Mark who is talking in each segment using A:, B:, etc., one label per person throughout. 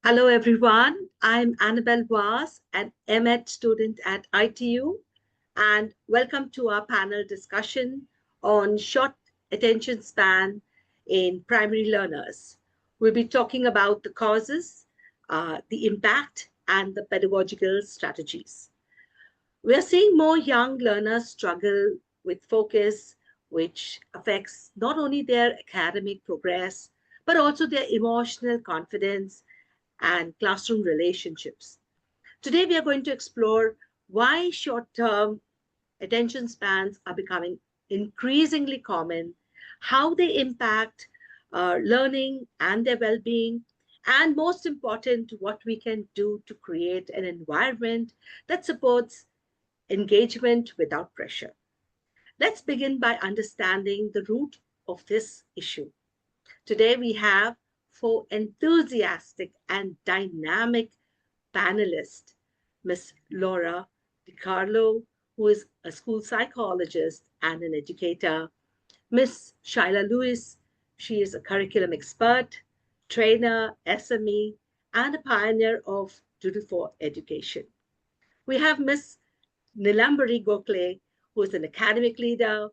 A: Hello, everyone. I'm Annabelle Vaz, an M.Ed student at ITU, and welcome to our panel discussion on short attention span in primary learners. We'll be talking about the causes, the impact, and the pedagogical strategies. We are seeing more young learners struggle with focus, which affects not only their academic progress, but also their emotional confidence and classroom relationships. Today, we are going to explore why short term attention spans are becoming increasingly common, how they impact learning and their well being, and most important, what we can do to create an environment that supports engagement without pressure. Let's begin by understanding the root of this issue. Today, we have four enthusiastic and dynamic panelists: Miss Laura DiCarlo, who is a school psychologist and an educator; Miss Shaila Lewis, she is a curriculum expert, trainer, SME, and a pioneer of Doodle for Education. We have Miss Nilambari Gokhale, who is an academic leader,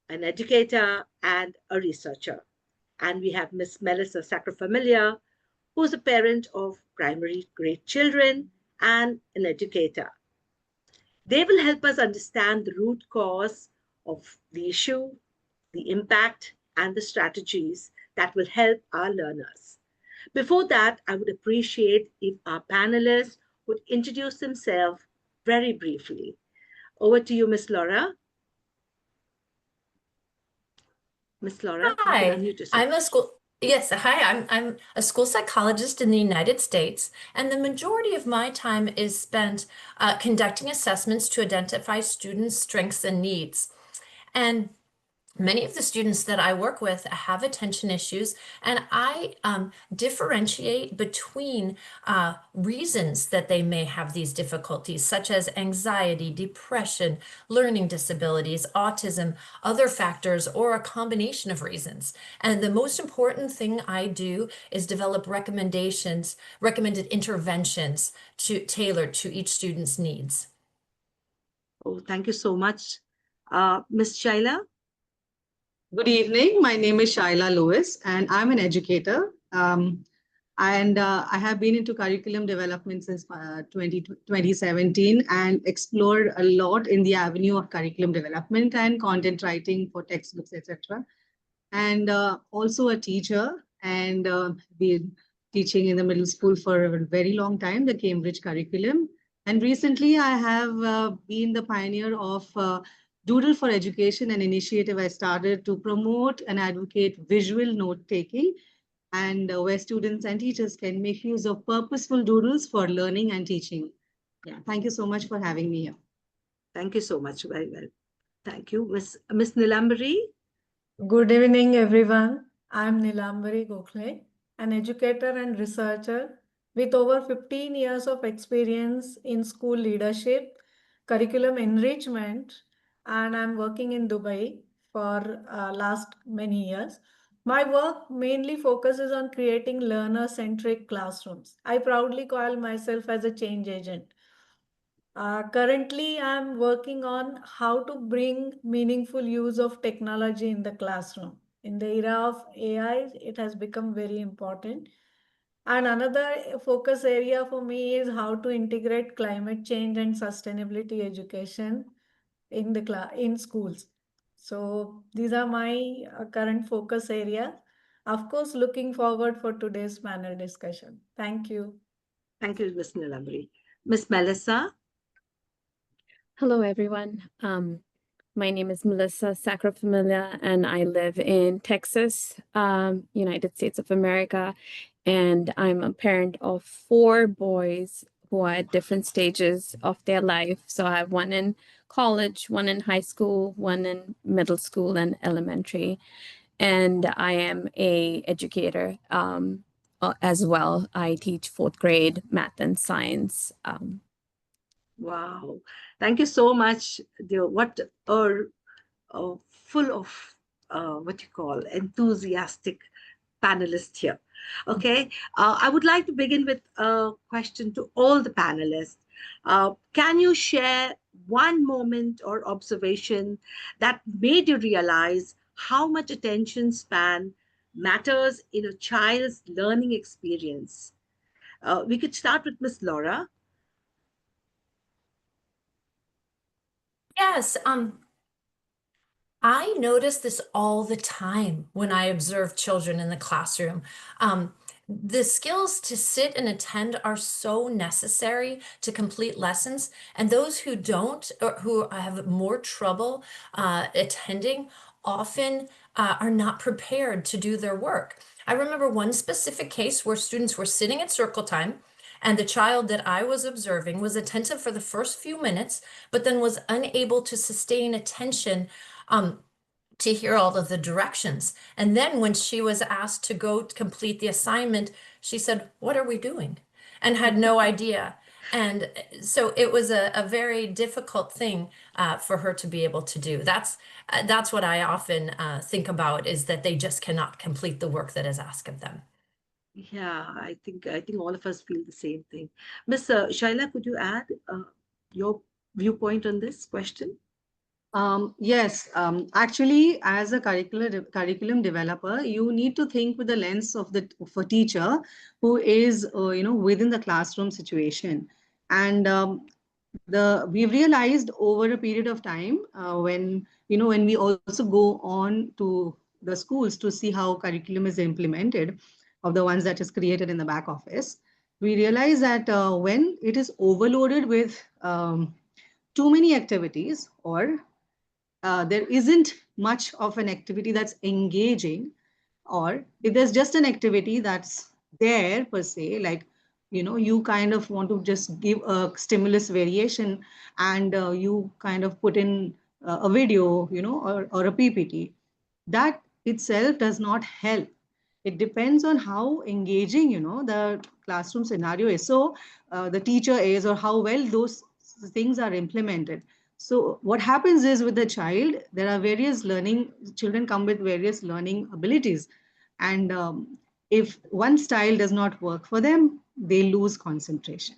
A: an educator, and a researcher. And we have Miss Melissa Sacrofamilia, who's a parent of primary grade children and an educator. They will help us understand the root cause of the issue, the impact, and the strategies that will help our learners. Before that, I would appreciate if our panelists would introduce themselves very briefly. Over to you, Miss Laura. Miss Laura, you can
B: Hi,
A: unmute yourself.
B: I'm a school. Yes, hi, I'm a school psychologist in the United States, and the majority of my time is spent conducting assessments to identify students' strengths and needs. And many of the students that I work with have attention issues, and I differentiate between reasons that they may have these difficulties, such as anxiety, depression, learning disabilities, autism, other factors, or a combination of reasons. And the most important thing I do is develop recommendations, recommended interventions tailored to each student's needs.
A: Oh, thank you so much. Miss Shaila?
C: Good evening. My name is Shaila Lewis, and I'm an educator. And I have been into curriculum development since 2017 and explored a lot in the avenue of curriculum development and content writing for textbooks, etc. And also a teacher, and been teaching in the middle school for a very long time, the Cambridge curriculum. And recently, I have been the pioneer of Doodle for Education, an initiative I started to promote and advocate visual note taking, and where students and teachers can make use of purposeful doodles for learning and teaching. Yeah, thank you so much for having me here.
A: Thank you so much. Very well. Thank you. Miss Nilambari?
D: Good evening, everyone. I'm Nilambari Gokhale, an educator and researcher with over 15 years of experience in school leadership, curriculum enrichment, and I'm working in Dubai for last many years. My work mainly focuses on creating learner-centric classrooms. I proudly call myself as a change agent. Currently, I'm working on how to bring meaningful use of technology in the classroom. In the era of AI, it has become very important. And another focus area for me is how to integrate climate change and sustainability education in in schools. So these are my current focus areas. Of course, looking forward for today's panel discussion. Thank you.
A: Thank you, Miss Nilambari. Miss Melissa?
E: Hello, everyone. My name is Melissa Sacrofamilia, and I live in Texas, United States of America. And I'm a parent of 4 boys who are at different stages of their life. So I have one in college, one in high school, one in middle school and elementary. And I am a educator as well. I teach 4th grade math and science.
A: Wow. Thank you so much. What are full of what you call enthusiastic panelists here. Okay, I would like to begin with a question to all the panelists. Can you share one moment or observation that made you realize how much attention span matters in a child's learning experience? We could start with Miss Laura.
B: Yes, I notice this all the time when I observe children in the classroom. The skills to sit and attend are so necessary to complete lessons, and those who don't or who have more trouble attending often are not prepared to do their work. I remember one specific case where students were sitting at circle time, and the child that I was observing was attentive for the first few minutes, but then was unable to sustain attention to hear all of the directions. And then when she was asked to go complete the assignment, she said, "What are we doing?" and had no idea. And so it was a very difficult thing for her to be able to do. That's what I often think about, is that they just cannot complete the work that is asked of them.
A: Yeah, I think all of us feel the same thing. Miss Shaila, could you add your viewpoint on this question?
C: Yes, actually, as a curriculum developer, you need to think with the lens of a teacher who is, within the classroom situation. And we've realized over a period of time, when we also go on to the schools to see how curriculum is implemented, of the ones that is created in the back office, we realize that when it is overloaded with too many activities, or there isn't much of an activity that's engaging, or if there's just an activity that's there per se, like, you kind of want to just give a stimulus variation, and you kind of put in a video, or a PPT, that itself does not help. It depends on how engaging, the classroom scenario is. So the teacher is, or how well those things are implemented. So what happens is, with the child, there are various learning, children come with various learning abilities. And if one style does not work for them, they lose concentration.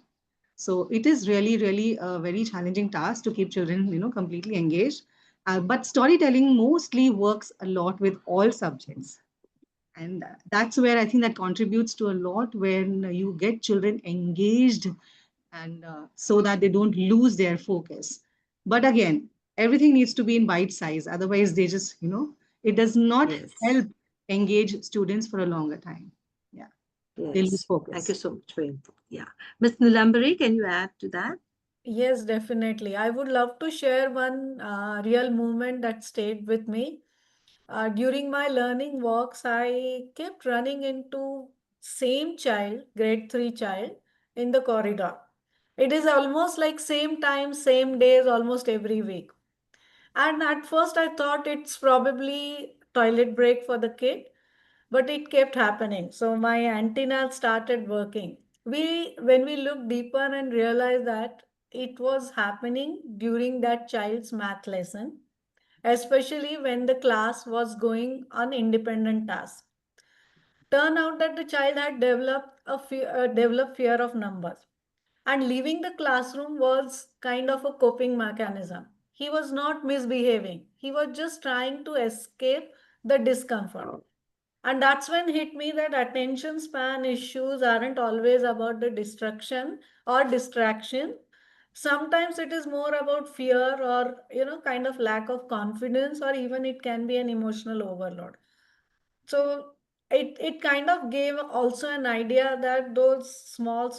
C: So it is really, really a very challenging task to keep children, completely engaged. But storytelling mostly works a lot with all subjects. And that's where I think that contributes to a lot, when you get children engaged, and so that they don't lose their focus. But again, everything needs to be in bite size. Otherwise, they just, it does not
A: Yes,
C: help engage students for a longer time. Yeah, they lose
A: yes. Thank you
C: focus.
A: so much for your input. Yeah. Miss Nilambari, can you add to that?
D: Yes, definitely. I would love to share one real moment that stayed with me. During my learning walks, I kept running into same child, grade 3 child, in the corridor. It is almost like same time, same days, almost every week. And at first I thought it's probably toilet break for the kid, but it kept happening. So my antenna started working. When we looked deeper and realized that it was happening during that child's math lesson, especially when the class was going on independent tasks. Turn out that the child had developed fear of numbers, and leaving the classroom was kind of a coping mechanism. He was not misbehaving. He was just trying to escape the discomfort. And that's when hit me that attention span issues aren't always about the distraction or distraction. Sometimes it is more about fear, or kind of lack of confidence, or even it can be an emotional overload. So it kind of gave also an idea that those small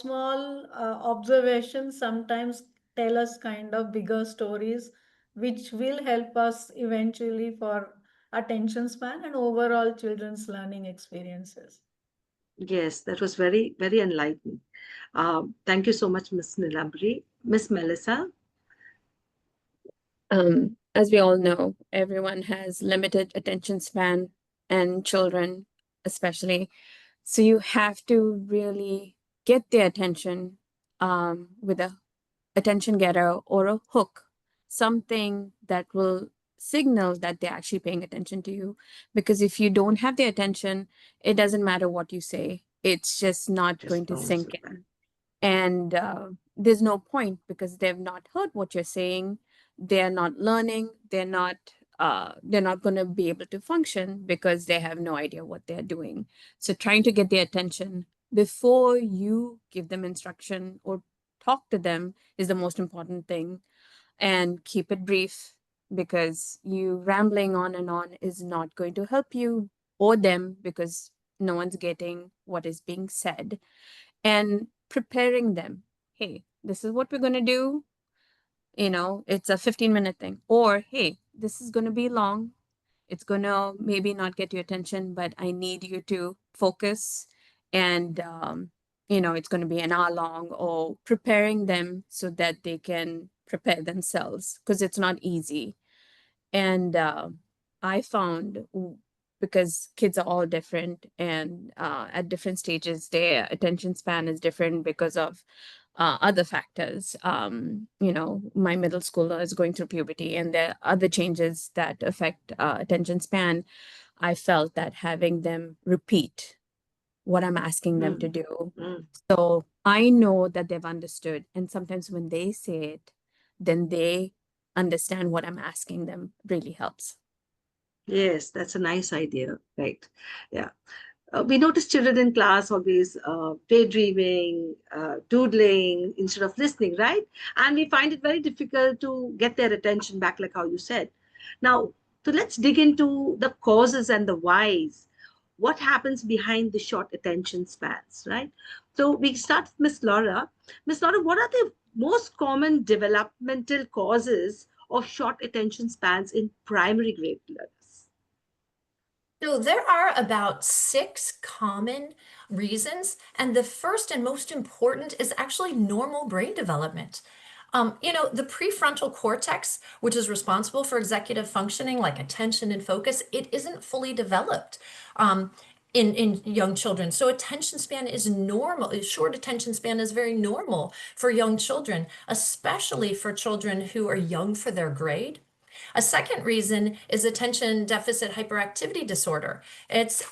D: observations sometimes tell us kind of bigger stories, which will help us eventually for attention span and overall children's learning experiences.
A: Yes, that was very, very enlightening. Thank you so much, Miss Nilambari. Miss Melissa?
E: As we all know, everyone has limited attention span, and children especially. So you have to really get their attention with a attention getter or a hook, something that will signal that they're actually paying attention to you. Because if you don't have their attention, it doesn't matter what you say. It's just not going
A: Just
E: to
A: bounce
E: sink
A: it back.
E: in. And there's no point because they've not heard what you're saying. They're not learning. They're not going to be able to function because they have no idea what they're doing. So trying to get their attention before you give them instruction or talk to them is the most important thing. And keep it brief, because you rambling on and on is not going to help you or them, because no one's getting what is being said. And preparing them, hey, this is what we're going to do. It's a 15-minute thing. Or, hey, this is going to be long. It's going to maybe not get your attention, but I need you to focus. And, it's going to be an hour long, or preparing them so that they can prepare themselves, because it's not easy. And I found, because kids are all different, and at different stages, their attention span is different because of other factors. My middle schooler is going through puberty, and there are other changes that affect attention span. I felt that having them repeat what I'm asking them to
A: Mm,
E: do.
A: mm.
E: So I know that they've understood. And sometimes when they say it, then they understand what I'm asking them really helps.
A: Yes, that's a nice idea. Right. Yeah. We notice children in class always daydreaming, doodling instead of listening, right? And we find it very difficult to get their attention back, like how you said. Now, so let's dig into the causes and the whys. What happens behind the short attention spans, right? So we start with Miss Laura. Miss Laura, what are the most common developmental causes of short attention spans in primary grade learners?
B: So there are about 6 common reasons, and the first and most important is actually normal brain development. The prefrontal cortex, which is responsible for executive functioning like attention and focus, it isn't fully developed in young children. So attention span is normal. A short attention span is very normal for young children, especially for children who are young for their grade. A second reason is attention deficit hyperactivity disorder. It's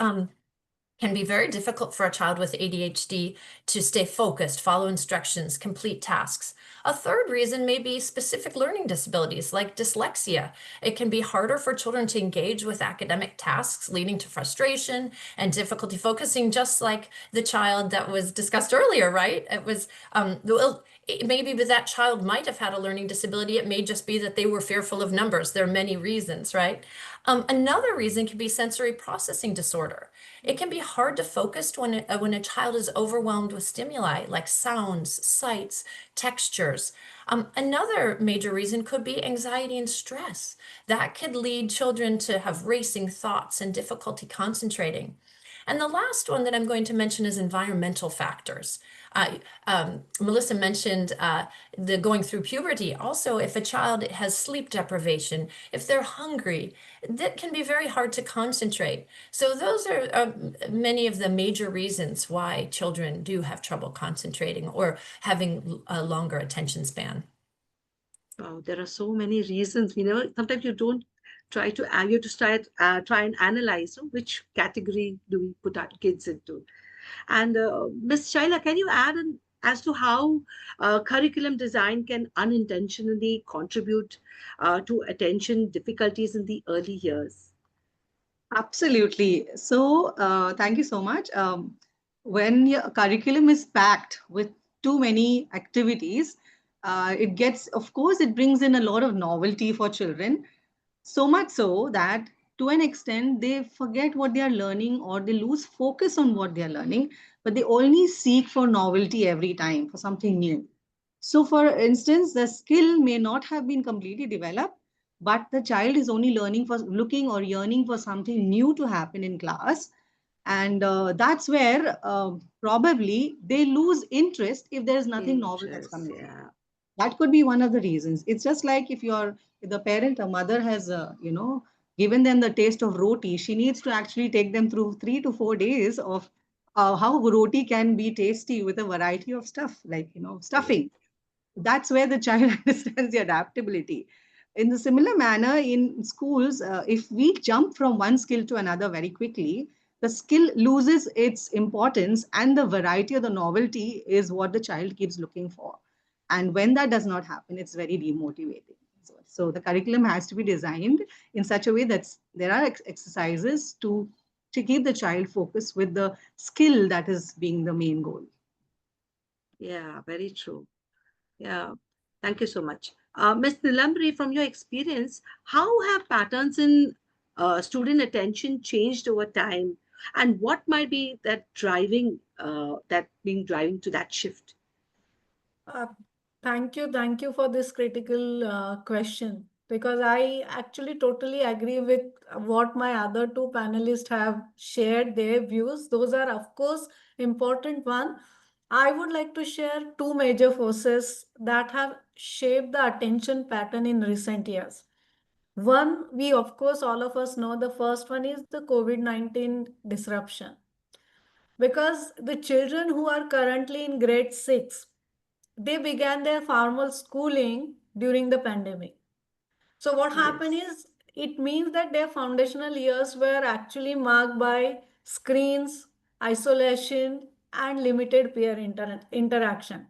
B: can be very difficult for a child with ADHD to stay focused, follow instructions, complete tasks. A third reason may be specific learning disabilities like dyslexia. It can be harder for children to engage with academic tasks, leading to frustration and difficulty focusing, just like the child that was discussed earlier, right? Maybe that child might have had a learning disability. It may just be that they were fearful of numbers. There are many reasons, right? Another reason can be sensory processing disorder. It can be hard to focus when a child is overwhelmed with stimuli like sounds, sights, textures. Another major reason could be anxiety and stress. That could lead children to have racing thoughts and difficulty concentrating. And the last one that I'm going to mention is environmental factors. Melissa mentioned the going through puberty. Also, if a child has sleep deprivation, if they're hungry, that can be very hard to concentrate. So those are many of the major reasons why children do have trouble concentrating or having a longer attention span.
A: Wow, there are so many reasons. Sometimes you don't try to you to try and analyze which category do we put our kids into. And Ms. Shaila, can you add in as to how curriculum design can unintentionally contribute to attention difficulties in the early years?
C: Absolutely. So, thank you so much. When your curriculum is packed with too many activities, it gets, of course, it brings in a lot of novelty for children. So much so that to an extent, they forget what they are learning, or they lose focus on what they are learning, but they only seek for novelty every time, for something new. So, for instance, the skill may not have been completely developed, but the child is only learning for looking or yearning for something new to happen in class. And that's where probably they lose interest if there's nothing novel that's
A: Interest,
C: coming up.
A: yeah.
C: That could be one of the reasons. It's just like if the parent, a mother has, given them the taste of roti, she needs to actually take them through 3 to 4 days of how roti can be tasty with a variety of stuff, like,
A: Right.
C: stuffing. That's where the child understands the adaptability. in the similar manner, in schools, if we jump from one skill to another very quickly, the skill loses its importance, and the variety or the novelty is what the child keeps looking for. And when that does not happen, it's very demotivating. So the curriculum has to be designed in such a way that there are exercises to keep the child focused with the skill that is being the main goal.
A: Yeah, very true. Yeah, thank you so much. Ms. Nilambri, from your experience, how have patterns in student attention changed over time? And what might be that being driving to that shift?
D: Uh, thank you for this critical question, because I actually totally agree with what my other two panelists have shared their views. Those are, of course, important one. I would like to share two major forces that have shaped the attention pattern in recent years. One, we of course, all of us know the first one is the COVID-19 disruption. Because the children who are currently in grade 6, they began their formal schooling during the pandemic. So what happened
A: Yes,
D: is, it means that their foundational years were actually marked by screens, isolation, and limited peer interaction.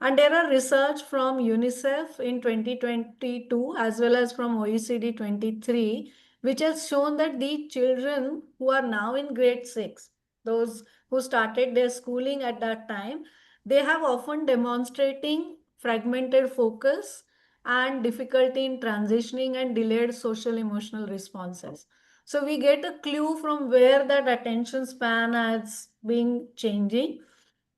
D: And there are research from UNICEF in 2022 as well as from OECD 23, which has shown that these children who are now in grade 6, those who started their schooling at that time, they have often demonstrating fragmented focus and difficulty in transitioning and delayed social emotional responses. So we get a clue from where that attention span has been changing.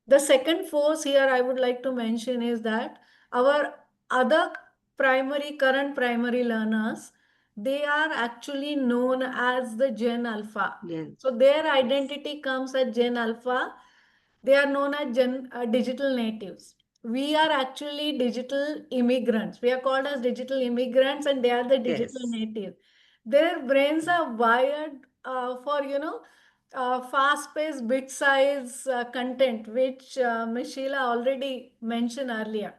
D: The second force here I would like to mention is that our other current primary learners, they are actually known as the Gen Alpha.
A: yes,
D: So their
A: yes,
D: identity comes as Gen Alpha. They are known as digital natives. We are actually digital immigrants. We are called as digital immigrants, and they are the digital
A: yes,
D: natives. Their brains are wired for, fast-paced, bit-size content, which Ms. Sheila already mentioned earlier.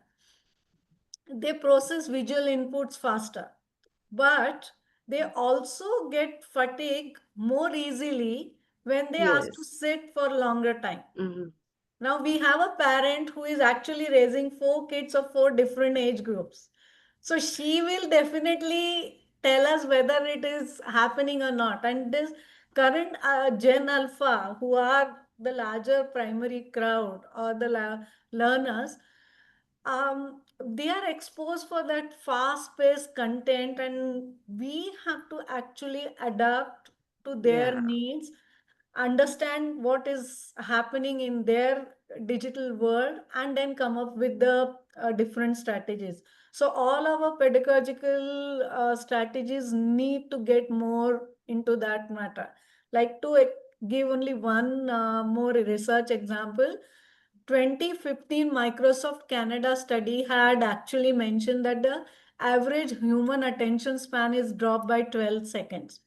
D: They process visual inputs faster, but they also get fatigue more easily when they ask to
A: yes.
D: sit for longer time.
A: Mhm.
D: Now we have a parent who is actually raising four kids of four different age groups. So she will definitely tell us whether it is happening or not. And this current Gen Alpha, who are the larger primary crowd or the learners, they are exposed for that fast-paced content, and we have to actually adapt to their
A: Yeah,
D: needs, understand what is happening in their digital world, and then come up with the different strategies. So all our pedagogical strategies need to get more into that matter. Like to give only one more research example, 2015 Microsoft Canada study had actually mentioned that the average human attention span is dropped by 12 seconds,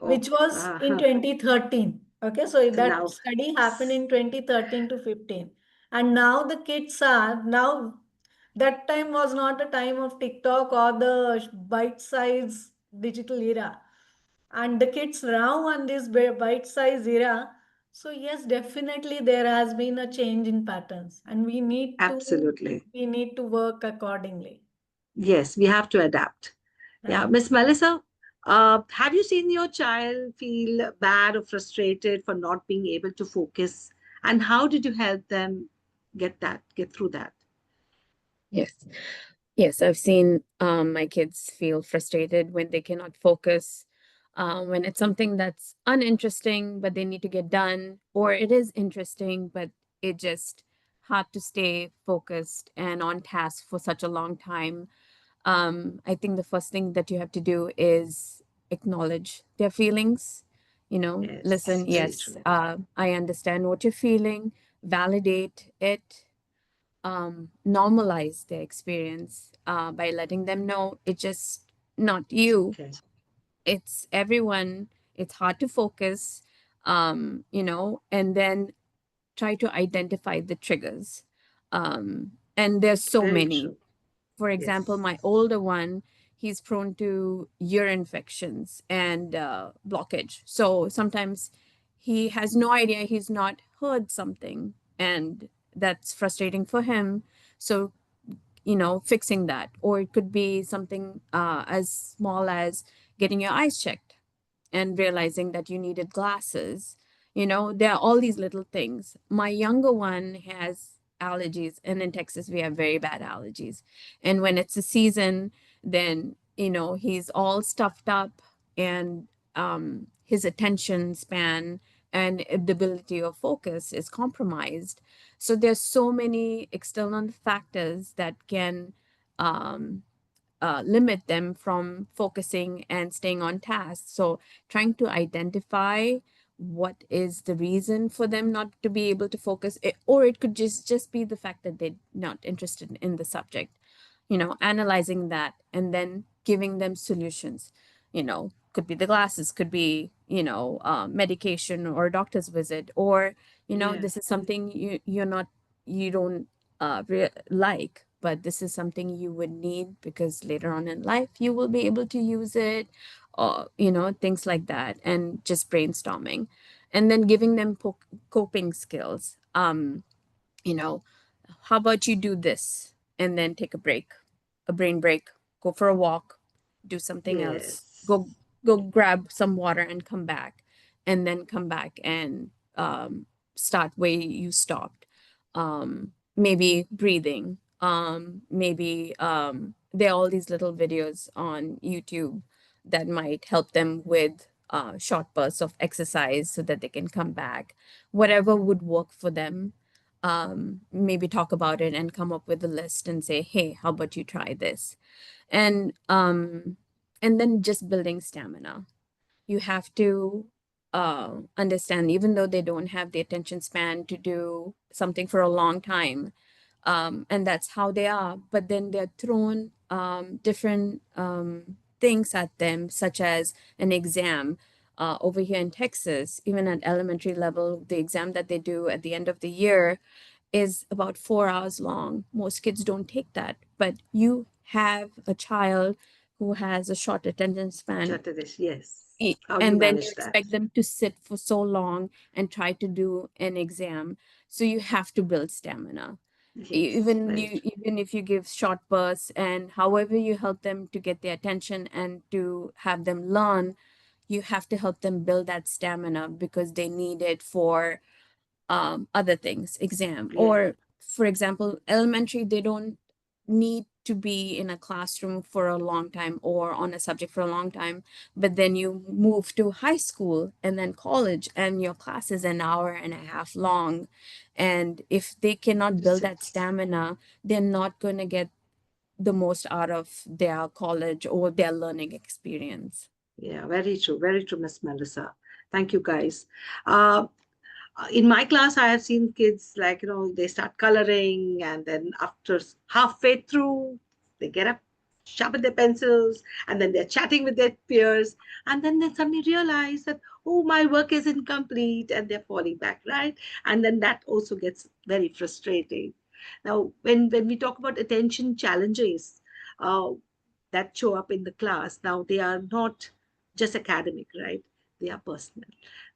A: oh,
D: which was in 2013. Okay, so
A: and
D: that
A: now,
D: study happened in 2013 to 15. And now the kids are now, that time was not a time of TikTok or the bite-size digital era. And the kids now on this bite-size era. So yes, definitely there has been a change in patterns, and
A: absolutely.
D: we need to work accordingly.
A: Yes, we have to adapt. Yeah,
D: Thank
A: Miss Melissa, have you seen your child feel bad or frustrated for not being able to focus? And how did you help them get through that?
E: Yes. Yes, I've seen my kids feel frustrated when they cannot focus, when it's something that's uninteresting, but they need to get done, or it is interesting, but it just hard to stay focused and on task for such a long time. I think the first thing that you have to do is acknowledge their feelings.
A: Yes,
E: Listen,
A: very
E: yes,
A: true.
E: I understand what you're feeling, validate it, normalize their experience by letting them know it's just not you,
A: Okay.
E: it's everyone. It's hard to focus, and then try to identify the triggers. And there's so
A: Very
E: many.
A: true.
E: For example,
A: Yes.
E: my older one, he's prone to ear infections and blockage. So sometimes he has no idea, he's not heard something, and that's frustrating for him. So, fixing that. Or it could be something as small as getting your eyes checked and realizing that you needed glasses. There are all these little things. My younger one has allergies, and in Texas, we have very bad allergies. And when it's a season, then, he's all stuffed up, and his attention span and the ability of focus is compromised. So there's so many external factors that can um, limit them from focusing and staying on task. So trying to identify what is the reason for them not to be able to focus, or it could just be the fact that they're not interested in the subject. Analyzing that and then giving them solutions. Could be the glasses, could be medication or doctor's visit, or
A: Yeah.
E: this is something you don't like, but this is something you would need because later on in life you will be able to use it, or things like that, and just brainstorming, and then giving them coping skills. You know, how about you do this and then take a brain break, go for a walk, do something else,
A: Yes.
E: go grab some water and come back, and then come back and start where you stopped. Maybe breathing. Maybe there are all these little videos on YouTube that might help them with short bursts of exercise so that they can come back. Whatever would work for them, maybe talk about it and come up with a list and say, hey, how about you try this? And then just building stamina. You have to understand, even though they don't have the attention span to do something for a long time, and that's how they are, but then they're thrown different things at them, such as an exam. Over here in Texas, even at elementary level, the exam that they do at the end of the year is about 4 hours long. Most kids don't take that, but you have a child who has a short attention span,
A: Chatter this, yes. How do you
E: and then you
A: manage that?
E: expect them to sit for so long and try to do an exam. So you have to build stamina.
A: Yes, very true.
E: Even if you give short bursts, and however you help them to get their attention and to have them learn, you have to help them build that stamina because they need it for other things, exam.
A: Yeah,
E: Or for example, elementary, they don't need to be in a classroom for a long time or on a subject for a long time. But then you move to high school and then college, and your class is an hour and a half long. And if they cannot
A: to
E: build that
A: sit.
E: stamina, they're not going to get the most out of their college or their learning experience.
A: Yeah, very true, Miss Melissa. Thank you, guys. Uh, in my class, I have seen kids like, they start coloring, and then after halfway through, they get up, sharpen their pencils, and then they're chatting with their peers. And then they suddenly realize that, oh, my work is incomplete, and they're falling back, right? And then that also gets very frustrating. Now, when we talk about attention challenges uh, that show up in the class, now they are not just academic, right? They are personal,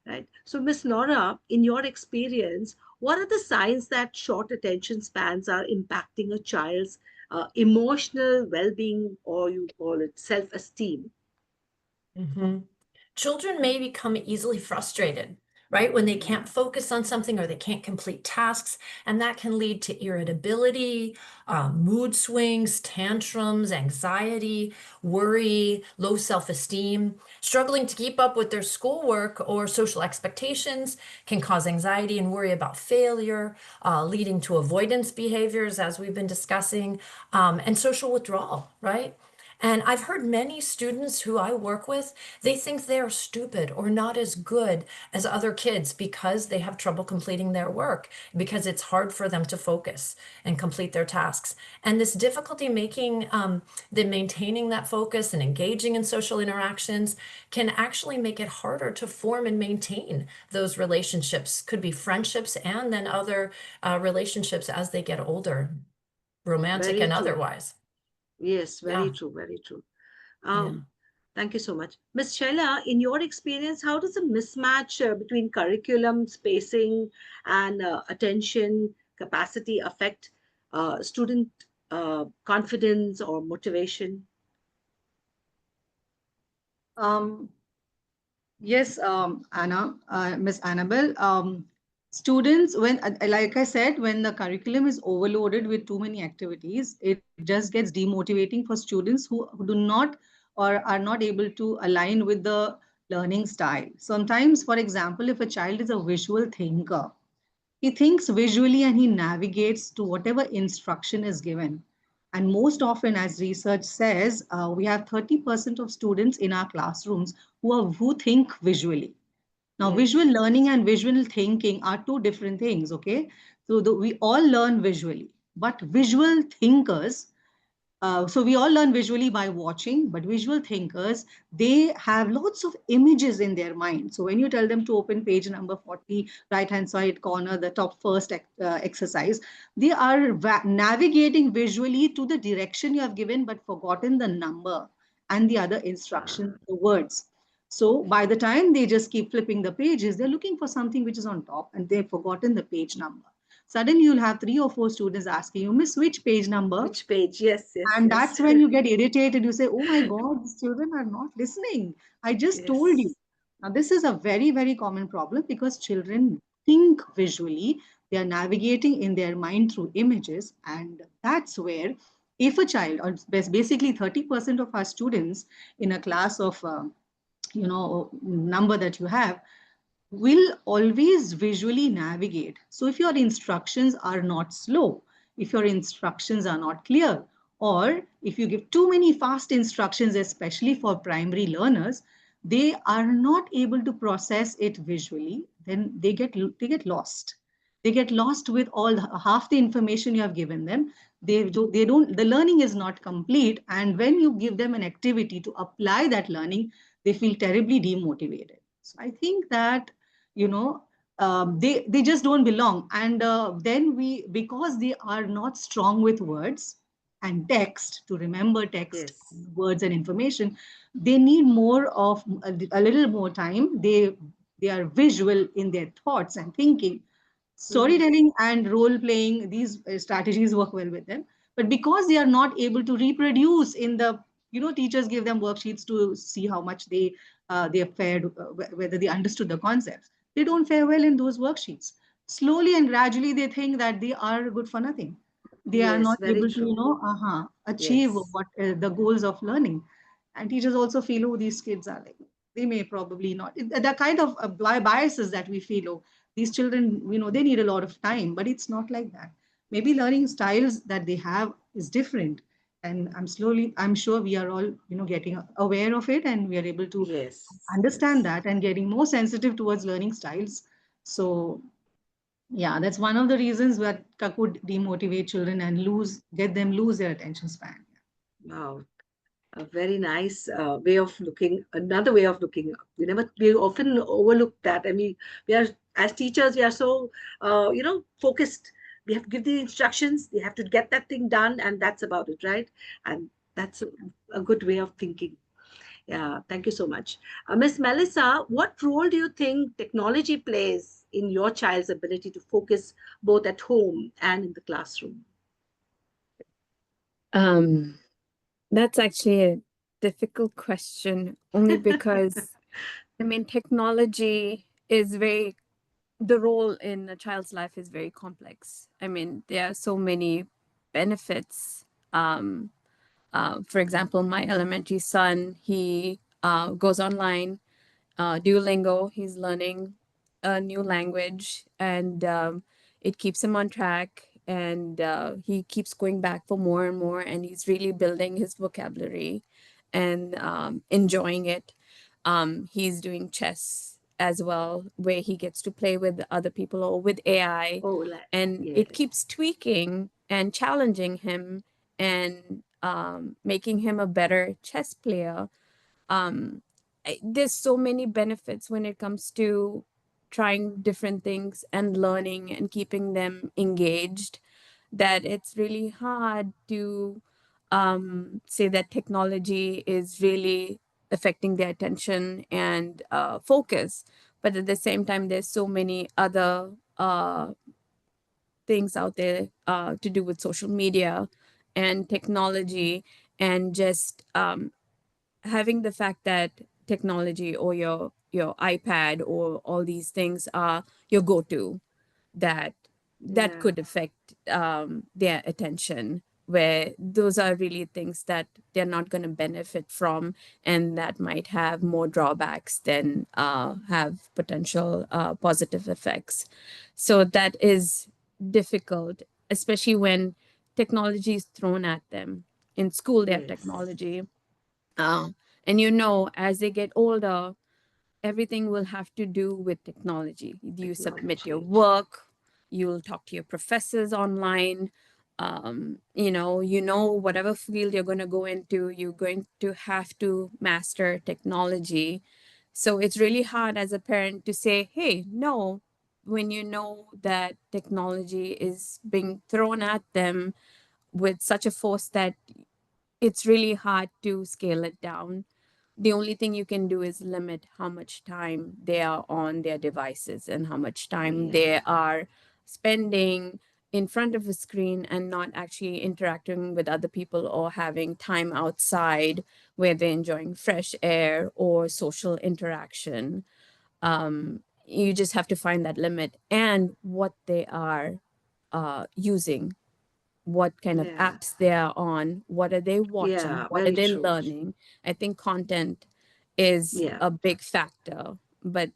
A: right? So, Miss Laura, in your experience, what are the signs that short attention spans are impacting a child's emotional well-being, or you call it self-esteem?
B: Mhm. Children may become easily frustrated, right? When they can't focus on something or they can't complete tasks, and that can lead to irritability, mood swings, tantrums, anxiety, worry, low self-esteem. Struggling to keep up with their schoolwork or social expectations can cause anxiety and worry about failure, leading to avoidance behaviors, as we've been discussing, and social withdrawal, right? And I've heard many students who I work with, they think they're stupid or not as good as other kids because they have trouble completing their work, because it's hard for them to focus and complete their tasks. And this difficulty making, maintaining that focus and engaging in social interactions can actually make it harder to form and maintain those relationships. Could be friendships and then other relationships as they get older, romantic
A: Very
B: and
A: true.
B: otherwise.
A: Yes, very
B: Yeah.
A: true, very true. Um, Thank you so much. Ms. Shaila, in your experience, how does a mismatch between curriculum, spacing, and attention capacity affect student confidence or motivation?
C: Um, Yes, Miss Annabelle. Students, when, like I said, when the curriculum is overloaded with too many activities, it just gets demotivating for students who do not or are not able to align with the learning style. Sometimes, for example, if a child is a visual thinker, he thinks visually and he navigates to whatever instruction is given. And most often, as research says, we have 30% of students in our classrooms who think visually. Now,
A: Yes.
C: visual learning and visual thinking are two different things, okay? So we all learn visually, but visual thinkers, so we all learn visually by watching, but visual thinkers, they have lots of images in their mind. So when you tell them to open page number 40, right hand side corner, the top first exercise, they are navigating visually to the direction you have given, but forgotten the number and the other instructions, the words. So by the time they just keep flipping the pages, they're looking for something which is on top and they've forgotten the page number. Suddenly you'll have three or four students asking you, Miss, which page number?
A: Which page? Yes, yes,
C: And
A: yes.
C: that's when you get irritated. You say, oh my God, these children are not listening. I just told you.
A: Yes.
C: Now, this is a very, very common problem because children think visually, they are navigating in their mind through images. And that's where, if a child, or basically 30% of our students in a class of, number that you have, will always visually navigate. So if your instructions are not slow, if your instructions are not clear, or if you give too many fast instructions, especially for primary learners, they are not able to process it visually, then they get lost. They get lost with all half the information you have given them. They don't, the learning is not complete. And when you give them an activity to apply that learning, they feel terribly demotivated. So I think that you know they just don't belong. And then we, because they are not strong with words and text, to remember text,
A: Yes.
C: words and information, they need more of a little more time. They are visual in their thoughts and thinking.
A: Hmm.
C: Storytelling and role playing, these strategies work well with them, but because they are not able to reproduce in the, teachers give them worksheets to see how much they have fared, whether they understood the concepts, they don't fare well in those worksheets. Slowly and gradually they think that they are good for nothing. They are
A: Yes,
C: not
A: very
C: able to
A: true.
C: achieve
A: Yes.
C: what the goals of learning. And teachers also feel, oh, these kids are like, they may probably not, the kind of biases that we feel, oh, these children, they need a lot of time, but it's not like that. Maybe learning styles that they have is different. And I'm sure we are all, getting aware of it, and we are able to
A: Yes.
C: understand
A: Yes.
C: that and getting more sensitive towards learning styles. So yeah, that's one of the reasons that could demotivate children and get them lose their attention span.
A: Wow. A very nice way of looking, another way of looking. We often overlook that. I mean, we are, as teachers, we are so, focused. We have to give the instructions, they have to get that thing done, and that's about it, right? And that's a good way of thinking. Yeah, thank you so much. Miss Melissa, what role do you think technology plays in your child's ability to focus both at home and in the classroom?
E: Um, that's actually a difficult question, only because I mean, technology is very, the role in a child's life is very complex. I mean, there are so many benefits. Um, for example, my elementary son, he goes online, Duolingo, he's learning a new language, and it keeps him on track. And he keeps going back for more and more, and he's really building his vocabulary and enjoying it. He's doing chess as well, where he gets to play with other people or with AI,
A: Oh,
E: and it
A: yes.
E: keeps tweaking and challenging him and making him a better chess player. There's so many benefits when it comes to trying different things and learning and keeping them engaged, that it's really hard to say that technology is really affecting their attention and focus. But at the same time, there's so many other things out there to do with social media and technology, and just having the fact that technology or your iPad or all these things are your go-to, that
A: Yeah.
E: could affect their attention, where those are really things that they're not going to benefit from, and that might have more drawbacks than have potential positive effects. So that is difficult, especially when technology is thrown at them. In school they have
A: Yes.
E: technology, uh, and as they get older, everything will have to do with technology. You submit your
A: Technology.
E: work, you'll talk to your professors online. Whatever field you're going to go into, you're going to have to master technology. So it's really hard as a parent to say, hey, no, when you know that technology is being thrown at them with such a force that it's really hard to scale it down. The only thing you can do is limit how much time they are on their devices and how much time
A: Yeah.
E: they are spending in front of a screen and not actually interacting with other people or having time outside where they're enjoying fresh air or social interaction. You just have to find that limit and what they are using, what kind of
A: Yeah.
E: apps they are on, what are they watching,
A: Yeah.
E: what are
A: Very
E: they
A: true.
E: learning. I think content is
A: Yeah.
E: a big factor, but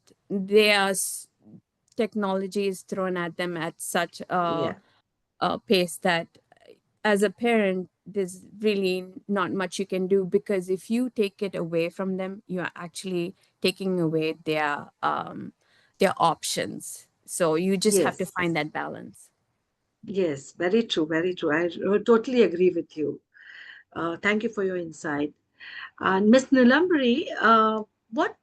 E: technology is thrown at them at such
A: Yeah.
E: a pace that as a parent, there's really not much you can do, because if you take it away from them, you are actually taking away their options. So you just have to
A: Yes.
E: find that balance.
A: Yes. Very true. Very true. I totally agree with you. Thank you for your insight. And Ms. Nilambari, what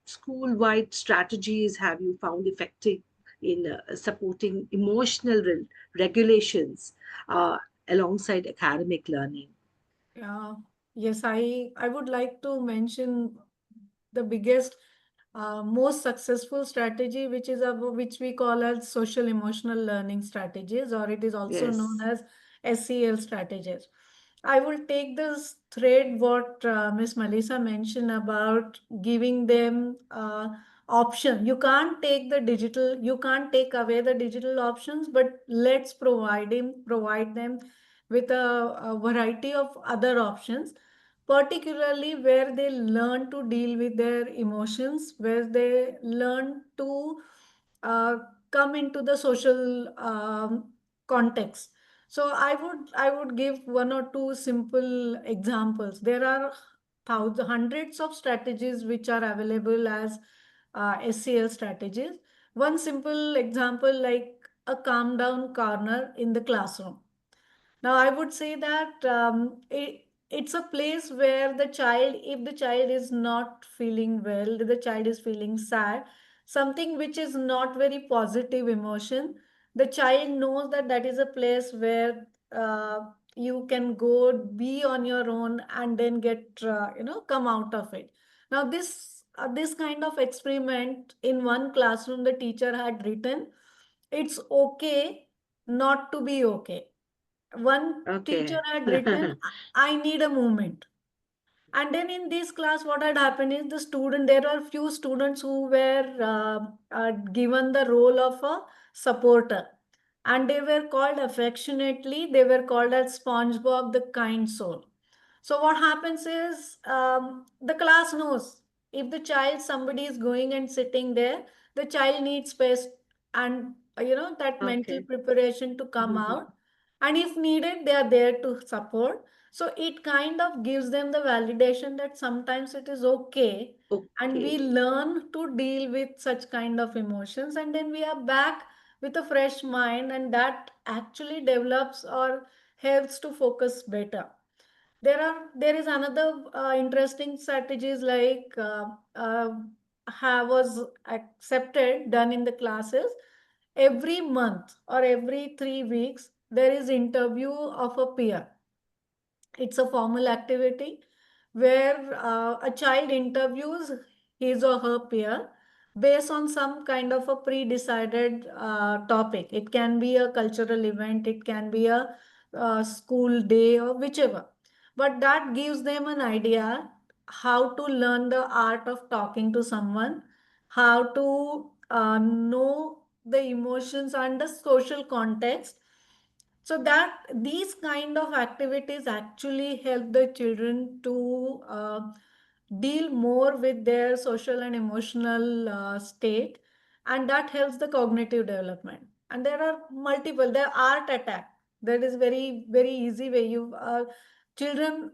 A: school-wide strategies have you found effective in supporting emotional regulations uh, alongside academic learning?
D: Yeah. Yes, I would like to mention the biggest, most successful strategy, which we call as social emotional learning strategies, or it is also known
A: Yes.
D: as SEL strategies. I will take this thread what Miss Melissa mentioned about giving them option. You can't take away the digital options, but let's provide them with a variety of other options, particularly where they learn to deal with their emotions, where they learn to uh, come into the social context. So I would give one or two simple examples. There are thousands, hundreds of strategies which are available as SCL strategies. One simple example, like a calm down corner in the classroom. Now, I would say that it's a place where if the child is not feeling well, the child is feeling sad, something which is not very positive emotion, the child knows that that is a place where you can go be on your own and then come out of it. Now, this kind of experiment in one classroom, the teacher had written, it's okay not to be okay. One teacher
A: Okay.
D: had written, I need a moment. And then in this class, what had happened is there were few students who were given the role of a supporter. And they were called affectionately, they were called as SpongeBob the kind soul. So what happens is the class knows if somebody is going and sitting there, the child needs space and that mental
A: Okay.
D: preparation to come out. And if needed, they are there to support. So it kind of gives them the validation that sometimes it is okay, and we
A: Okay.
D: learn to deal with such kind of emotions, and then we are back with a fresh mind, and that actually develops or helps to focus better. There is another interesting strategies like was accepted done in the classes. Every month or every 3 weeks there is interview of a peer. It's a formal activity where a child interviews his or her peer based on some kind of a pre-decided topic. It can be a cultural event, it can be a school day, or whichever. But that gives them an idea how to learn the art of talking to someone, how to know the emotions and the social context, so that these kind of activities actually help the children to deal more with their social and emotional state, and that helps the cognitive development. And there are multiple, there are art attack, that is very easy way. You children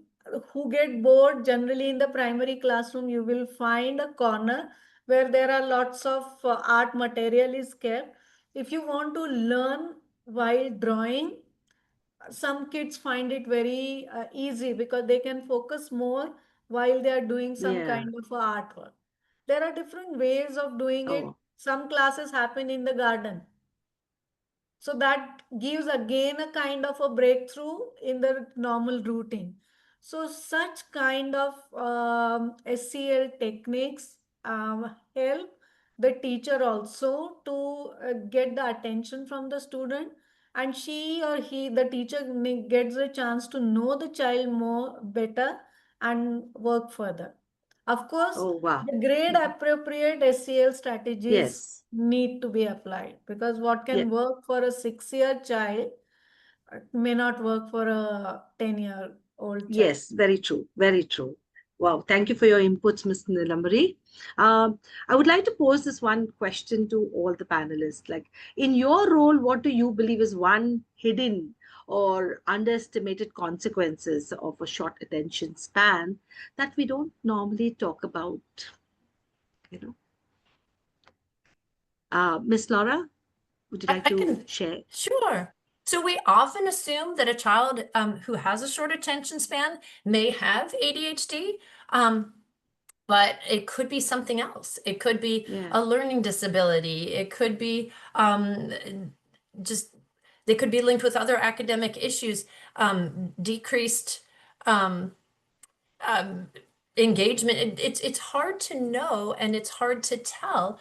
D: who get bored, generally in the primary classroom you will find a corner where there are lots of art material is kept. If you want to learn while drawing, some kids find it very easy because they can focus more while they are doing some
A: Yeah.
D: kind of artwork. There are different ways of doing it.
A: Oh,
D: Some classes happen in the garden, so that gives again a kind of a breakthrough in the normal routine. So such kind of SCL techniques help the teacher also to get the attention from the student, and she or he, the teacher, gets a chance to know the child more better and work further. Of course,
A: oh, wow.
D: the grade
A: Mhm.
D: appropriate SCL strategies
A: Yes.
D: need to be applied, because what
A: Yeah.
D: can work for a 6-year child may not work for a 10-year-old child.
A: Yes, very true. Very true. Wow. Thank you for your inputs, Ms. Nilamari. I would like to pose this one question to all the panelists. Like, in your role, what do you believe is one hidden or underestimated consequences of a short attention span that we don't normally talk about? You know, Miss Laura, would you like
B: I
A: to
B: can,
A: share?
B: sure. So we often assume that a child who has a short attention span may have ADHD, but it could be something else. It could be
A: Yeah.
B: a learning disability. It could be just, they could be linked with other academic issues, decreased um, um, engagement. It's hard to know, and it's hard to tell.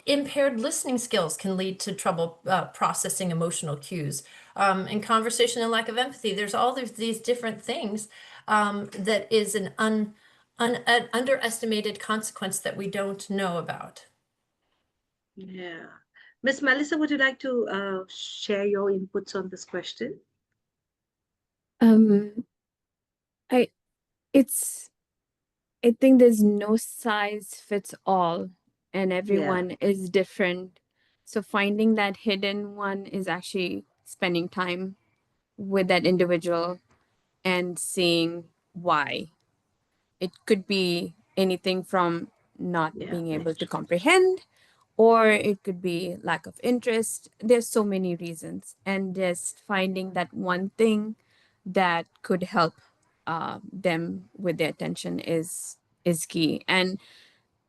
B: Impaired listening skills can lead to trouble processing emotional cues, and conversation and lack of empathy. There's all these different things that is an underestimated consequence that we don't know about.
A: Yeah. Miss Melissa, would you like to share your inputs on this question?
E: Um, I it's I think there's no size fits all, and
A: Yeah.
E: everyone is different. So finding that hidden one is actually spending time with that individual and seeing why. It could be anything from not
A: Yeah.
E: being
A: Very
E: able to
A: true.
E: comprehend, or it could be lack of interest. There's so many reasons, and just finding that one thing that could help them with their attention is key. And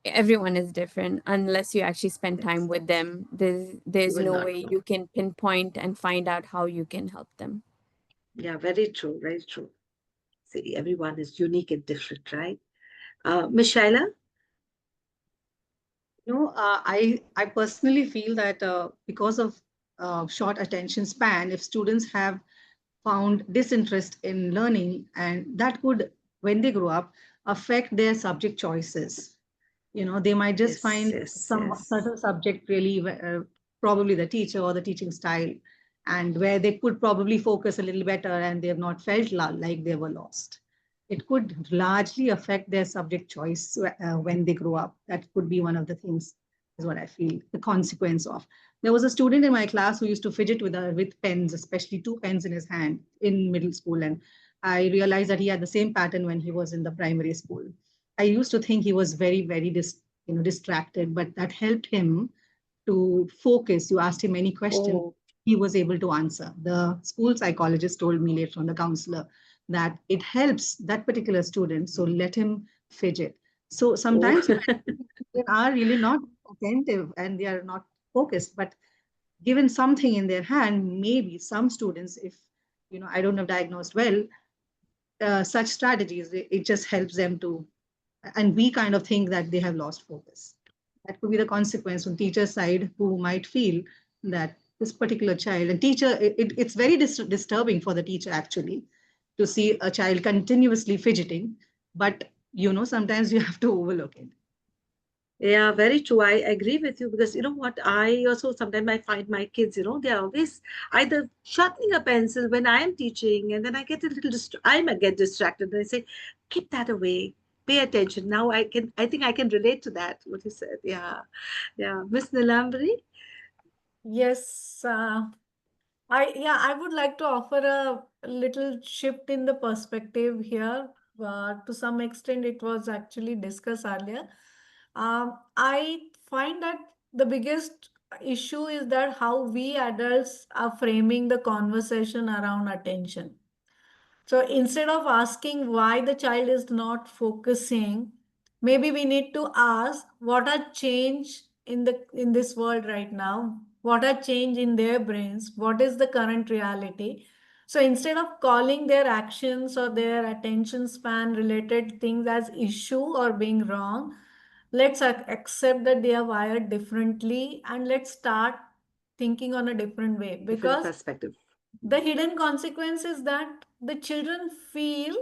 E: everyone is different. Unless you actually spend time
A: Yes.
E: with them,
A: You
E: there's
A: will
E: no
A: not
E: way
A: know.
E: you can pinpoint and find out how you can help them.
A: Yeah, very true. Very true. See, everyone is unique and different, right? Miss Shaila?
C: I personally feel that because of short attention span, if students have found disinterest in learning, and that could, when they grow up, affect their subject choices. They might just
A: Yes,
C: find
A: yes,
C: some
A: yes.
C: certain subject really, probably the teacher or the teaching style, and where they could probably focus a little better, and they have not felt like they were lost. It could largely affect their subject choice when they grow up. That could be one of the things, is what I feel the consequence of. There was a student in my class who used to fidget with pens, especially two pens in his hand in middle school, and I realized that he had the same pattern when he was in the primary school. I used to think he was very distracted, but that helped him to focus. You asked him any question,
A: Oh,
C: he was able to answer. The school psychologist told me later on, the counselor, that it helps that particular student, so let him fidget. So
A: oh.
C: sometimes children are really not attentive and they are not focused, but given something in their hand, maybe some students, if I don't have diagnosed well, such strategies, it just helps them to, and we kind of think that they have lost focus. That could be the consequence from teacher side, who might feel that this particular child and teacher, it's very disturbing for the teacher actually to see a child continuously fidgeting, but sometimes you have to overlook it.
A: Yeah, very true. I agree with you because you know what? I also sometimes I find my kids, they're always either sharpening a pencil when I am teaching, and then I get a little I might get distracted, and I say, "Keep that away. Pay attention." Now I think I can relate to that. What you said, yeah, yeah. Miss Nilambari,
D: Yes, I would like to offer a little shift in the perspective here. To some extent, it was actually discussed earlier. I find that the biggest issue is that how we adults are framing the conversation around attention. So instead of asking why the child is not focusing, maybe we need to ask what are change in this world right now? What are change in their brains? What is the current reality? So instead of calling their actions or their attention span related things as issue or being wrong, let's accept that they are wired differently and let's start thinking on a different way,
A: different
D: because
A: perspective.
D: the hidden consequence is that the children feel,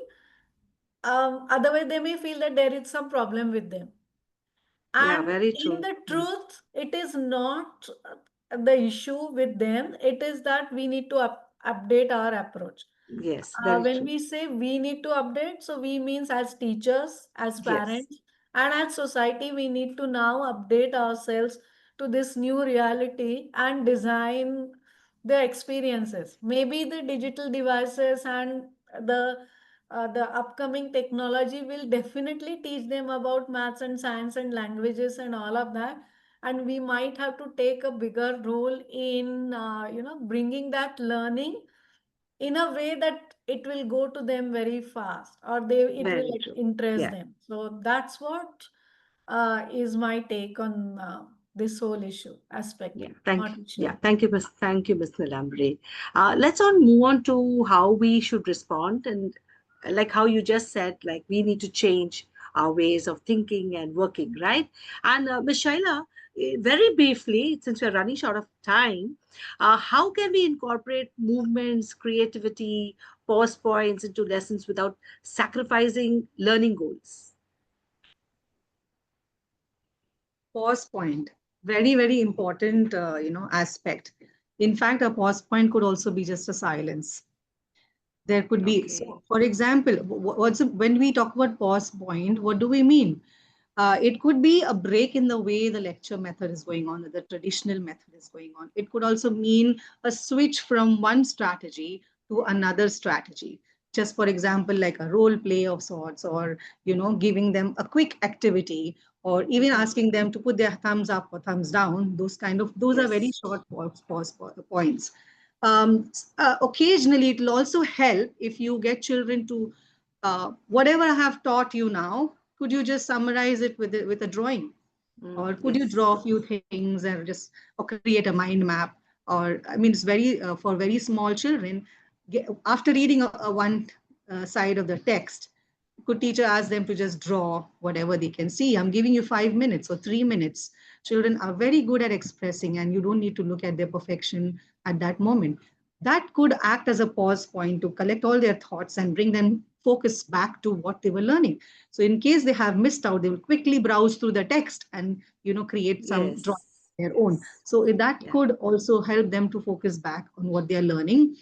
D: otherwise they may feel that there is some problem with them.
A: Yeah,
D: And
A: very
D: in
A: true.
D: the truth, it is not the issue with them. It is that we need to update our approach.
A: Yes, very
D: When
A: true.
D: we say we need to update, so we means as teachers, as
A: Yes,
D: parents, and as society, we need to now update ourselves to this new reality and design the experiences. Maybe the digital devices and the upcoming technology will definitely teach them about maths and science and languages and all of that. And we might have to take a bigger role in bringing that learning in a way that it will go to them very fast, or it will
A: very true.
D: interest
A: Yeah.
D: them. So that's what is my take on this whole issue aspect,
A: Yeah, thank
D: not
A: you.
D: issue.
A: Yeah, thank you, Miss Nilambre. Let's on move on to how we should respond, and like how you just said, like we need to change our ways of thinking and working, right? And Miss Shaila, very briefly, since we're running short of time, how can we incorporate movements, creativity, pause points into lessons without sacrificing learning goals?
C: Pause point, very very important aspect. In fact, a pause point could also be just a silence. There could be,
A: Okay.
C: so for example, when we talk about pause point, what do we mean? It could be a break in the way the lecture method is going on, or the traditional method is going on. It could also mean a switch from one strategy to another strategy. Just for example, like a role play of sorts, or giving them a quick activity, or even
A: Mhm.
C: asking them to put their thumbs up or thumbs down. Those are very
A: Yes.
C: short pause points. Occasionally, it will also help if you get children to, whatever I have taught you now, could you just summarize it with a drawing? Or could you
A: Yes.
C: draw a few things and just, or create a mind map? Or, I mean, it's very, for very small children, after reading one side of the text, could teacher ask them to just draw whatever they can see? I'm giving you 5 minutes or 3 minutes. Children are very good at expressing, and you don't need to look at their perfection at that moment. That could act as a pause point to collect all their thoughts and bring them focus back to what they were learning. So in case they have missed out, they will quickly browse through the text and create some drawing
A: Yes.
C: of their own. So that
A: Yeah.
C: could also help them to focus back on what they are learning.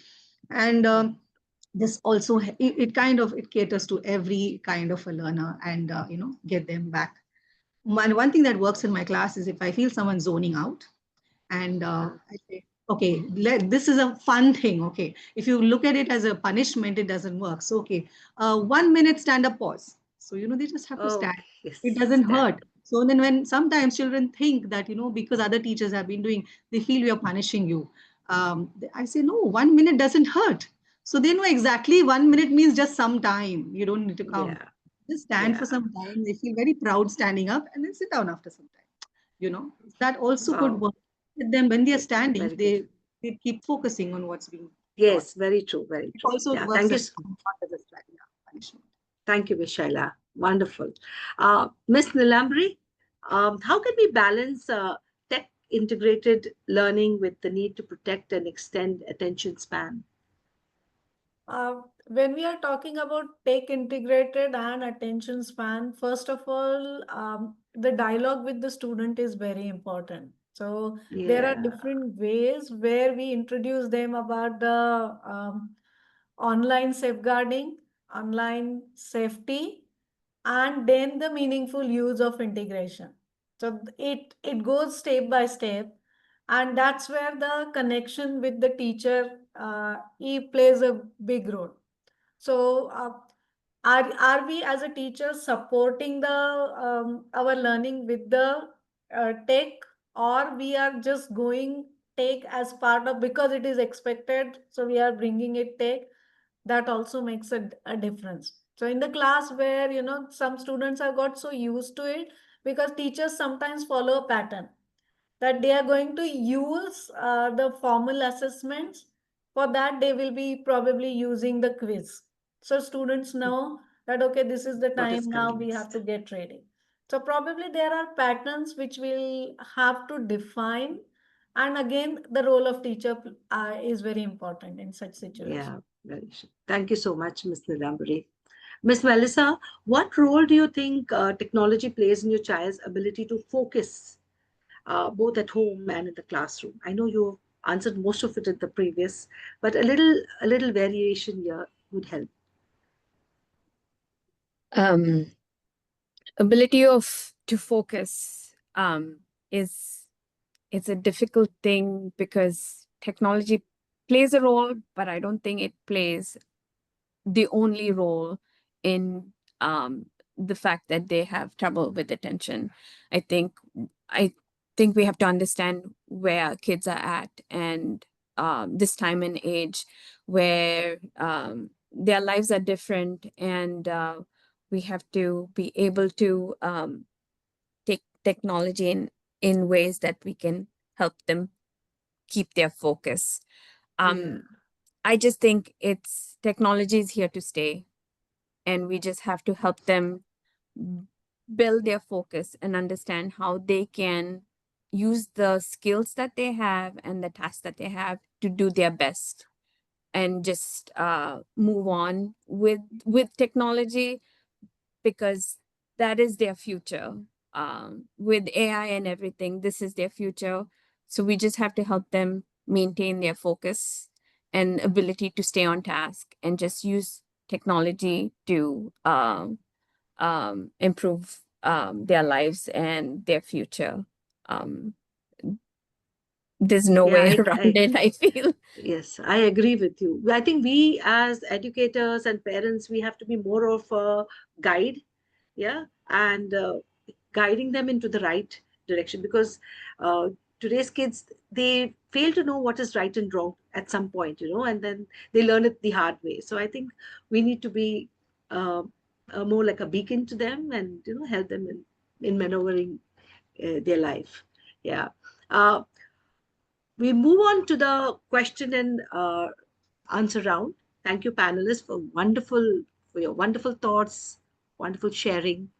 C: And this also, it kind of, it caters to every kind of a learner, and get them back. One thing that works in my class is if I feel someone zoning out, and
A: Uh,
C: I say, okay, this is a fun thing. Okay, if you look at it as a punishment, it doesn't work. So okay, 1 minute stand up pause. So they just have to stand.
A: okay. Yes.
C: It doesn't
A: Stand.
C: hurt. So then when sometimes children think that because other teachers have been doing, they feel we are punishing you. I say no, 1 minute doesn't hurt. So they know exactly 1 minute means just some time. You don't need to count.
A: Yeah.
C: Just stand for
A: Yeah.
C: some time. They feel very proud standing up, and then sit down after some time. That also could
A: Wow.
C: work with them. When they are
A: Good.
C: standing,
A: Very good.
C: they keep focusing on what's being
A: Yes, very true, very
C: It
A: true.
C: also
A: Yeah,
C: works
A: thank you.
C: as not as a punishment.
A: Thank you, Ms. Shaila. Wonderful. Ms. Nilambri, how can we balance tech integrated learning with the need to protect and extend attention span?
D: When we are talking about tech integrated and attention span, first of all, the dialogue with the student is very important. So there are
A: Yeah,
D: different ways where we introduce them about the online safeguarding, online safety, and then the meaningful use of integration. So it goes step by step, and that's where the connection with the teacher he plays a big role. So are we as a teacher supporting the our learning with the tech, or we are just going tech as part of because it is expected, so we are bringing it tech? That also makes a difference. So in the class where some students have got so used to it, because teachers sometimes follow a pattern that they are going to use the formal assessments. For that they will be probably using the quiz, so students know that okay, this is the
A: what is
D: time, now
A: coming
D: we have
A: next?
D: to get ready. So probably there are patterns which we'll have to define, and again the role of teacher is very important in such situations.
A: Yeah, very sure. Thank you so much, Ms. Nilambri. Ms. Melissa, what role do you think technology plays in your child's ability to focus both at home and in the classroom? I know you answered most of it in the previous, but a little variation here would help.
E: Um, ability of to focus is it's a difficult thing because technology plays a role, but I don't think it plays the only role in the fact that they have trouble with attention. I think I think we have to understand where kids are at and this time and age where their lives are different, and we have to be able to take technology in ways that we can help them keep their focus.
A: Yeah,
E: I just think it's technology is here to stay, and we just have to help them build their focus and understand how they can use the skills that they have and the tasks that they have to do their best, and just move on with technology, because that is their future. With AI and everything, this is their future. So we just have to help them maintain their focus and ability to stay on task and just use technology to improve their lives and their future. Um, there's no
A: yeah,
E: way around it, I feel.
A: yes, I agree with you. I think we as educators and parents, we have to be more of a guide, yeah, and guiding them into the right direction, because uh, today's kids, they fail to know what is right and wrong at some point, and then they learn it the hard way. So I think we need to be uh, more like a beacon to them, and help them in maneuvering their life. Yeah. uh, we move on to the question and answer round. Thank you, panelists, for your wonderful thoughts, wonderful sharing.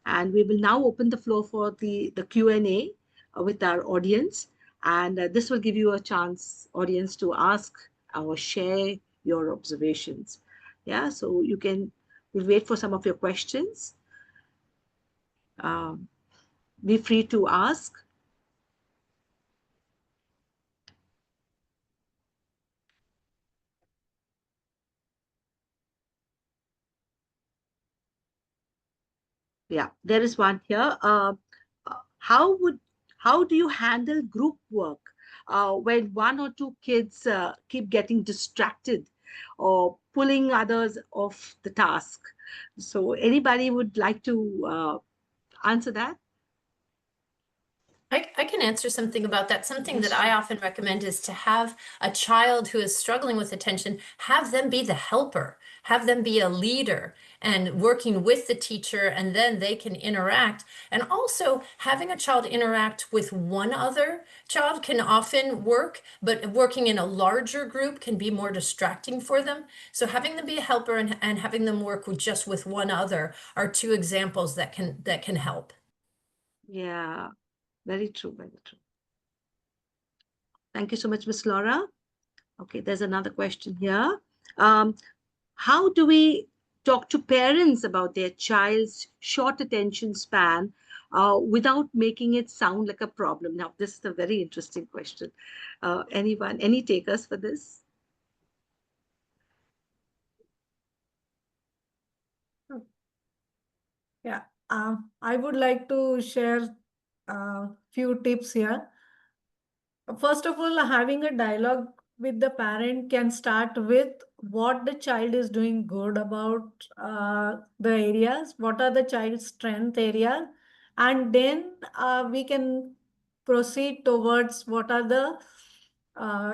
A: And we will now open the floor for the Q&A with our audience. And this will give you a chance, audience, to ask or share your observations. Yeah, so we'll wait for some of your questions. Um, be free to ask. Yeah, there is one here. Uh, how would how do you handle group work when one or two kids keep getting distracted or pulling others off the task? So, anybody would like to answer that?
B: I can answer something about that. Something that I often recommend is to have a child who is struggling with attention, have them be the helper, have them be a leader and working with the teacher, and then they can interact. And also having a child interact with one other child can often work, but working in a larger group can be more distracting for them. So having them be a helper and having them work with just with one other are two examples that can help.
A: Yeah, very true, very true. Thank you so much, Miss Laura. Okay, there's another question here. How do we talk to parents about their child's short attention span without making it sound like a problem? Now, this is a very interesting question. Any takers for this?
D: Yeah, I would like to share a few tips here. First of all, having a dialogue with the parent can start with what the child is doing good about the areas, what are the child's strength areas, and then we can proceed towards what are the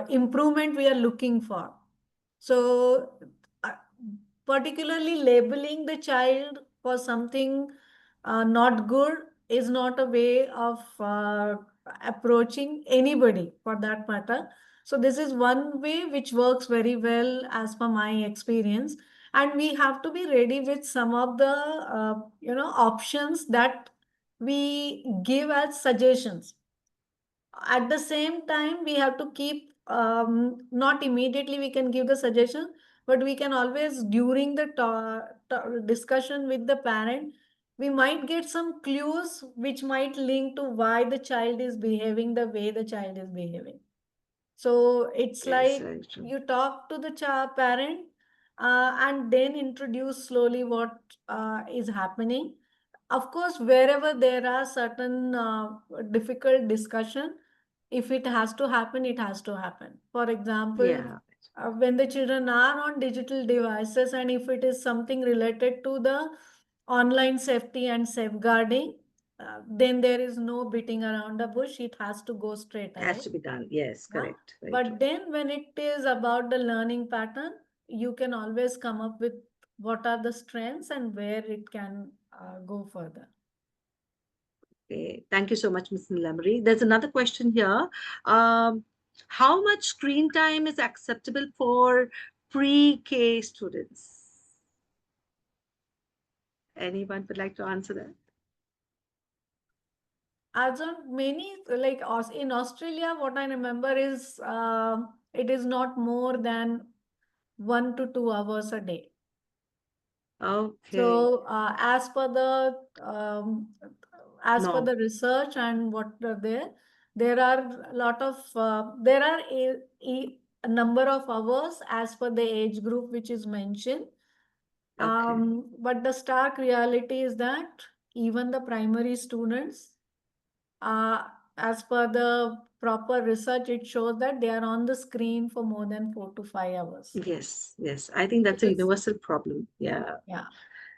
D: improvement we are looking for. So, uh, particularly labeling the child for something not good is not a way of approaching anybody for that matter. So this is one way which works very well as per my experience. And we have to be ready with some of the options that we give as suggestions. At the same time, we have to keep not immediately we can give the suggestion, but we can always during the discussion with the parent, we might get some clues which might link to why the child is behaving the way the child is behaving. So it's
A: Yes,
D: like
A: very true.
D: you talk to the parent and then introduce slowly what is happening. Of course, wherever there are certain difficult discussion, if it has to happen, it has to happen. For example,
A: Yeah,
D: when the children are on digital devices and if it is something related to the online safety and safeguarding, then there is no beating around the bush. It has to go straight
A: has
D: ahead.
A: to be done. Yes,
D: Yeah.
A: correct. Very true.
D: But then when it is about the learning pattern, you can always come up with what are the strengths and where it can go further.
A: Okay. Thank you so much, Ms. Nilamri. There's another question here. Um, how much screen time is acceptable for pre-K students? Anyone would like to answer that?
D: As on many, like in Australia, what I remember is it is not more than 1 to 2 hours a day.
A: Okay.
D: So as per the
A: No.
D: research and what are there are a lot of there are a number of hours as per the age group which is mentioned.
A: Okay.
D: But the stark reality is that even the primary students, uh, as per the proper research, it shows that they are on the screen for more than 4 to 5 hours.
A: Yes, yes. I think that's a universal problem. Yeah.
D: Yeah.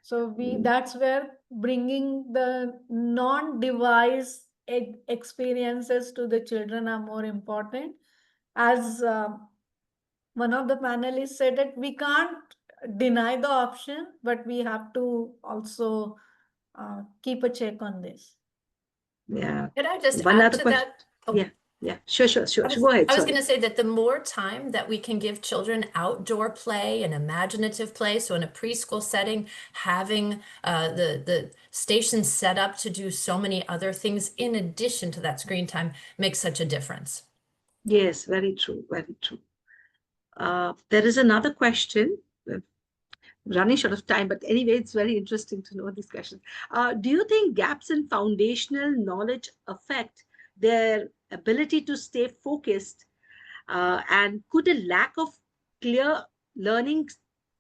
D: So that's where bringing the non-device experiences to the children are more important. As one of the panelists said that we can't deny the option, but we have to also keep a check on this.
A: Yeah.
B: Could I just
A: One
B: add
A: other
B: to
A: question.
B: that? Oh.
A: Yeah. Yeah. Sure.
B: I
A: Go ahead.
B: was
A: Sorry.
B: going to say that the more time that we can give children outdoor play and imaginative play, so in a preschool setting, having the station set up to do so many other things in addition to that screen time makes such a difference.
A: Yes, very true. Very true. There is another question. We're running short of time, but anyway, it's very interesting to know these questions. Do you think gaps in foundational knowledge affect their ability to stay focused? And could a lack of clear learning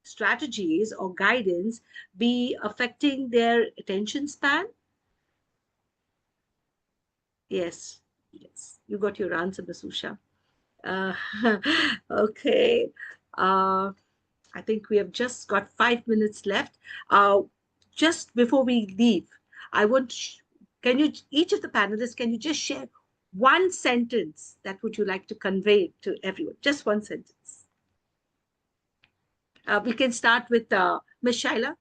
A: strategies or guidance be affecting their attention span? Yes, yes. You got your answer, Ms. Usha. Uh, okay. I think we have just got 5 minutes left. Just before we leave, I want Can you, each of the panelists, can you just share one sentence that would you like to convey to everyone? Just one sentence. We can start with Ms. Shaila.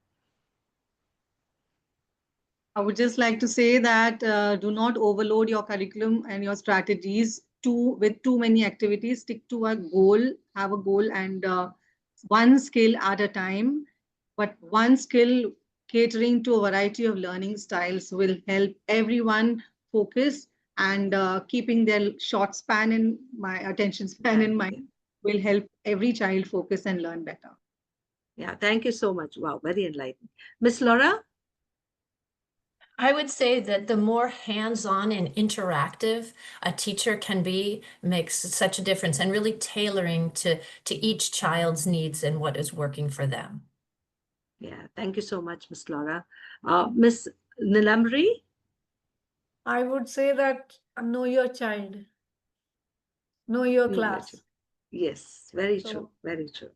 C: I would just like to say that do not overload your curriculum and your strategies with too many activities. Stick to a goal, have a goal, and one skill at a time. But one skill catering to a variety of learning styles will help everyone focus, and keeping their short span in my attention span in mind will help every child focus and learn better.
A: Yeah, thank you so much. Wow, very enlightening. Miss Laura?
B: I would say that the more hands-on and interactive a teacher can be makes such a difference, and really tailoring to each child's needs and what is working for them.
A: Yeah, thank you so much, Miss Laura. Miss Nilamri?
D: I would say that know your child, know your class.
A: Yes, very
D: So-
A: true, very true.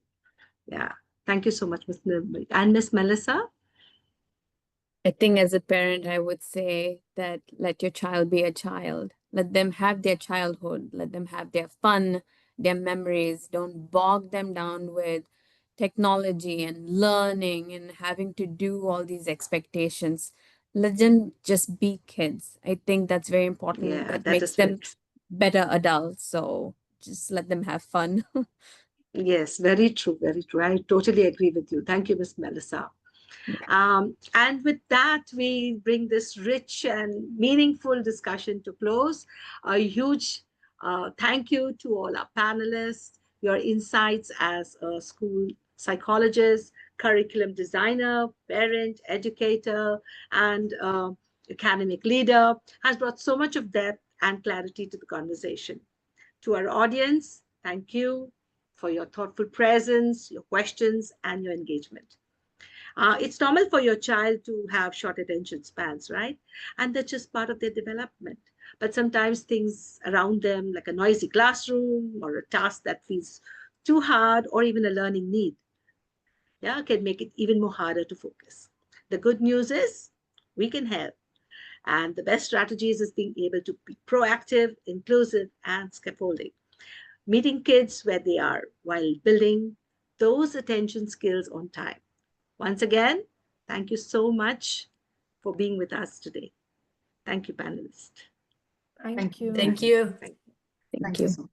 A: Yeah, thank you so much, Miss Nilamri. And Miss Melissa?
E: I think as a parent, I would say that let your child be a child. Let them have their childhood. Let them have their fun, their memories. Don't bog them down with technology and learning and having to do all these expectations. Let them just be kids. I think that's very important.
A: Yeah,
E: That
A: that
E: makes
A: is very
E: them
A: true.
E: better adults. So just let them have fun.
A: Yes, very true, very true. I totally agree with you. Thank you, Miss Melissa. And with that, we bring this rich and meaningful discussion to close. A huge thank you to all our panelists, your insights as a school psychologist, curriculum designer, parent, educator, and academic leader has brought so much of depth and clarity to the conversation. To our audience, thank you for your thoughtful presence, your questions, and your engagement. It's normal for your child to have short attention spans, right? And that's just part of their development. But sometimes things around them, like a noisy classroom or a task that feels too hard or even a learning need, yeah, can make it even more harder to focus. The good news is we can help. And the best strategies is being able to be proactive, inclusive, and scaffolding, meeting kids where they are while building those attention skills on time. Once again, thank you so much for being with us today. Thank you, panelists.
D: Thank you.
B: Thank you.
A: Thank you.
E: Thank
C: Thank
E: you.
C: you so much.